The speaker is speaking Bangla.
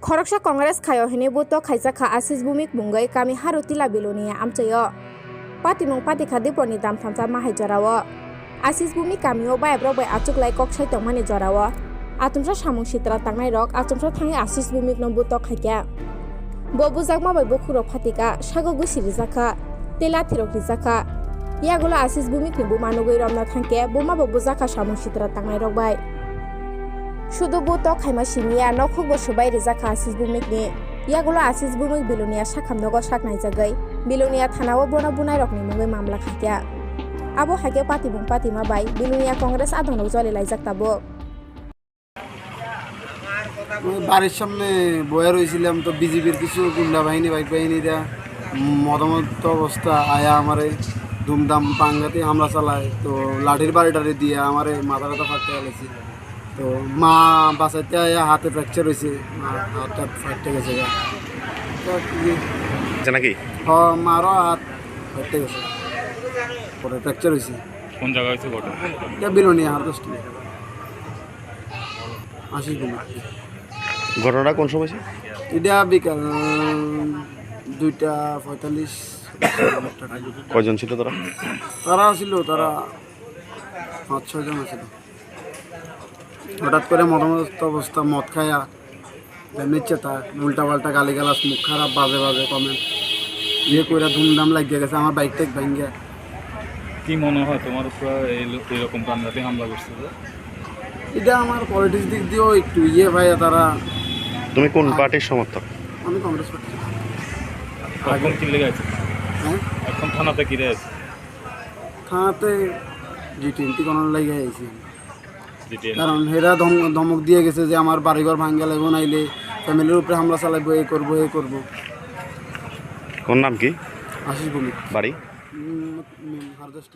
Khoroksa Congress khayo hene buto khaisa kha Asis Bumik mungai kami harutila bilonia amchayo. Pati mong pati khadi poni dam thamsa mahai jarawo. Asis Bumik kamio bai bro bai achuk lai kok sai tongmani jarawo. Atumsa samung sitra tangnai rok atumsa thangi Asis Bumik no buto khaikya. Bo bujak ma bai bukhuro phatika sago gusiri jaka tela thirok rijaka. Yagulo Asis Bumik ni bu manugoi romna thangke buma bo bujaka samung sitra tangnai rok bai. শুধু বুতো Khaimah সিমিয়া নখুক বসবাই রেজাখা Asis Bumik ni yagulo Asis Bumik bilonia sakhamnogo saknai jagai bilonia thanao bona bunai rokni mungai mamla khakya abo hake pati bung pati ma bai bilonia congress adonok jole laijak tabo বাড়ির সামনে বয়ে রয়েছিলাম তো বিজেপির কিছু গুন্ডা বাহিনী বাইক বাহিনীরা মদমত অবস্থা আয়া আমারে ধুমধাম পাঙ্গাতে হামলা চালায় তো লাঠির বাড়িটারে দিয়ে আমারে মাথা ব্যথা ফাটতে গেছে তো মা বাঁচাইতে হাতে ফ্র্যাকচার হয়েছে হাতটা ফাটতে গেছে নাকি মারও হাত ফাটতে গেছে পরে ফ্র্যাকচার হয়েছে কোন জায়গা হয়েছে এটা বিলোনিয়া হারভেস্ট Asis Bumik ঘটনাটা কোন সময় ছিল? এটা বিকাল 2:45 কয়জন ছিল তারা? তারা ছিল 5-6 জন ছিল হঠাৎ করে মদমস্ত অবস্থা মদ খায়া নিচ্ছে তা উল্টা পাল্টা গালিগালাজ মুখ খারাপ বাজে বাজে কমেন্ট ইয়ে করে ধুমধাম লাগিয়ে গেছে আমার বাইক টেক ভাঙ্গিয়া। কি মনে হয় তোমার উপর এইরকম প্রাণঘাতী হামলা করছে? এটা আমার পলিটিক্স দিক দিয়েও একটু ইয়ে ভাইয়া তারা। তুমি কোন পার্টির সমর্থক? আমি কংগ্রেস পার্টি। এখন কি লেগে আছে? হ্যাঁ এখন থানাতে কি রে আছে? থানাতে G20 কোনার লাগিয়ে আইছি কারণ হেরা ধমক দিয়ে গেছে যে আমার বাড়িঘর ভাঙ্গা লাগবো নাইলে ফ্যামিলির উপরে হামলা চালাইবো এই করবো। কোন নাম কি? Asis Bumik বাড়ি? হারভেস্ট।